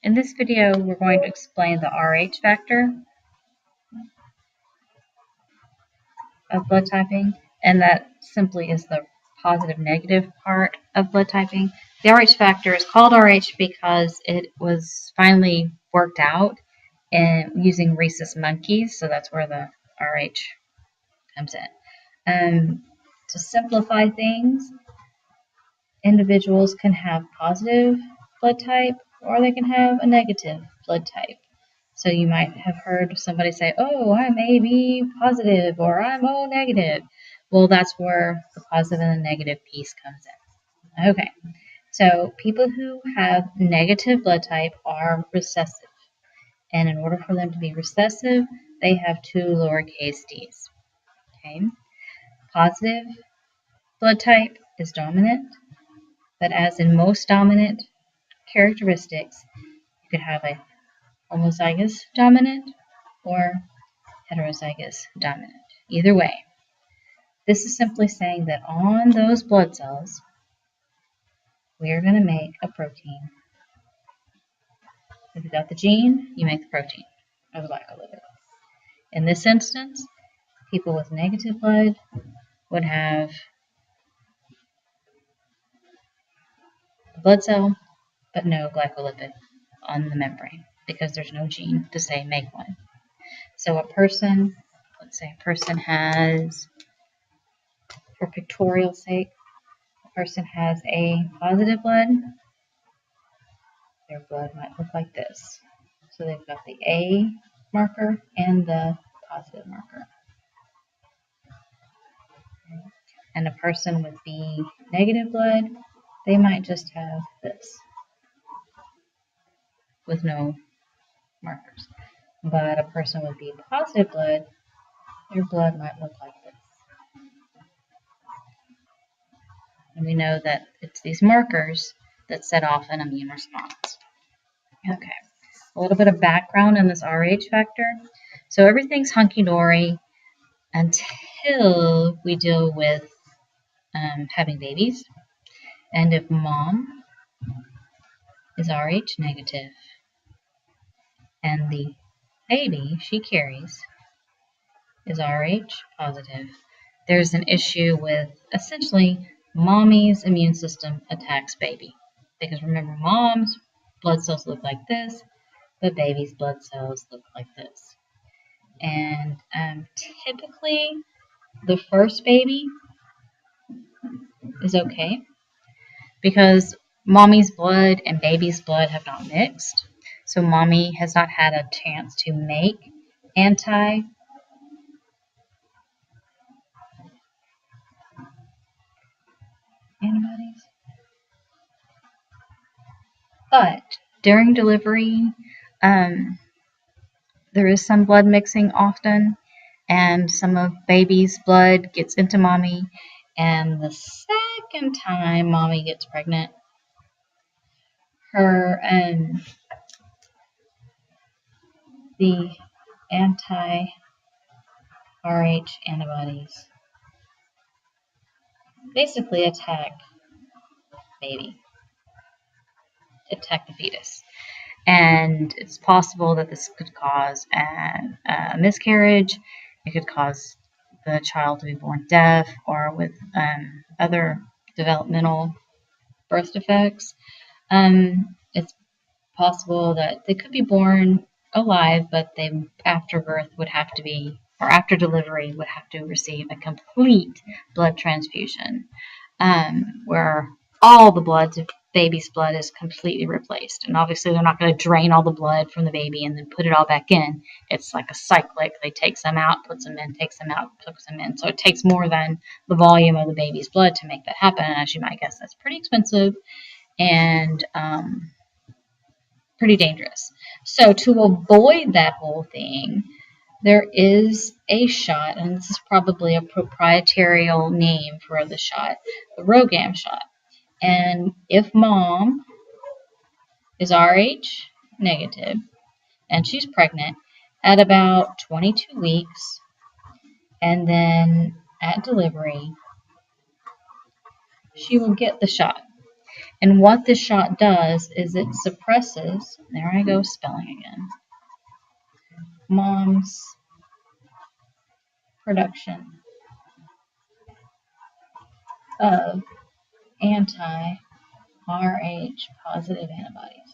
In this video, we're going to explain the Rh factor of blood typing, and that simply is the positive-negative part of blood typing. The Rh factor is called Rh because it was finally worked out in using rhesus monkeys, so that's where the Rh comes in. To simplify things, individuals can have positive blood type or they can have a negative blood type. So you might have heard somebody say, oh, I'm AB positive or I'm O negative. Well, that's where the positive and the negative piece comes in. Okay, so people who have negative blood type are recessive. And in order for them to be recessive, they have two lowercase d's. Okay, positive blood type is dominant, but as in most dominant characteristics, you could have a homozygous dominant or heterozygous dominant. Either way, this is simply saying that on those blood cells, we are going to make a protein. If you got the gene, you make the protein or the glycolipid. In this instance, people with negative blood would have a blood cell, but no glycolipid on the membrane because there's no gene to say make one. So a person, let's say a person has, for pictorial sake, a person has A positive blood, their blood might look like this. So they've got the A marker and the positive marker. And a person with B negative blood, they might just have this with no markers. But a person with B positive blood, their blood might look like this. And we know that it's these markers that set off an immune response. Okay, a little bit of background on this Rh factor. So everything's hunky-dory until we deal with having babies. And if mom is Rh negative and the baby she carries is Rh positive, there's an issue with essentially mommy's immune system attacks baby. Because remember, mom's blood cells look like this, but baby's blood cells look like this. And typically, the first baby is okay because mommy's blood and baby's blood have not mixed. So mommy has not had a chance to make antibodies. But during delivery, there is some blood mixing often, and some of baby's blood gets into mommy, and the second time mommy gets pregnant, her the anti-Rh antibodies basically attack baby, attack the fetus. And it's possible that this could cause a miscarriage. It could cause the child to be born deaf or with other developmental birth defects. It's possible that they could be born alive, but they after birth would have to be, or after delivery would have to receive a complete blood transfusion, where all the blood, baby's blood, is completely replaced. And obviously they're not going to drain all the blood from the baby and then put it all back in. It's like a cyclic. They take some out, puts them in, takes them out, puts them in. So it takes more than the volume of the baby's blood to make that happen. And as you might guess, that's pretty expensive and pretty dangerous. So to avoid that whole thing, there is a shot, and this is probably a proprietary name for the shot, the RhoGAM shot. And if mom is Rh negative and she's pregnant at about 22 weeks, and then at delivery, she will get the shot. And what this shot does is it suppresses, there I go spelling again, mom's production of anti-Rh positive antibodies.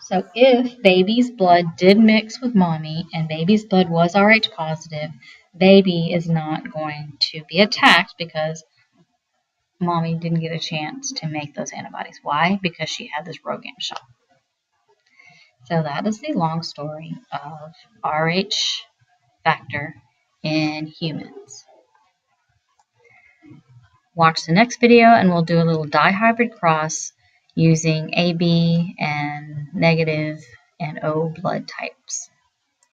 So if baby's blood did mix with mommy and baby's blood was Rh positive, baby is not going to be attacked because mommy didn't get a chance to make those antibodies. Why? Because she had this RhoGAM shot. So that is the long story of Rh factor in humans. Watch the next video and we'll do a little dihybrid cross using AB and negative and O blood types.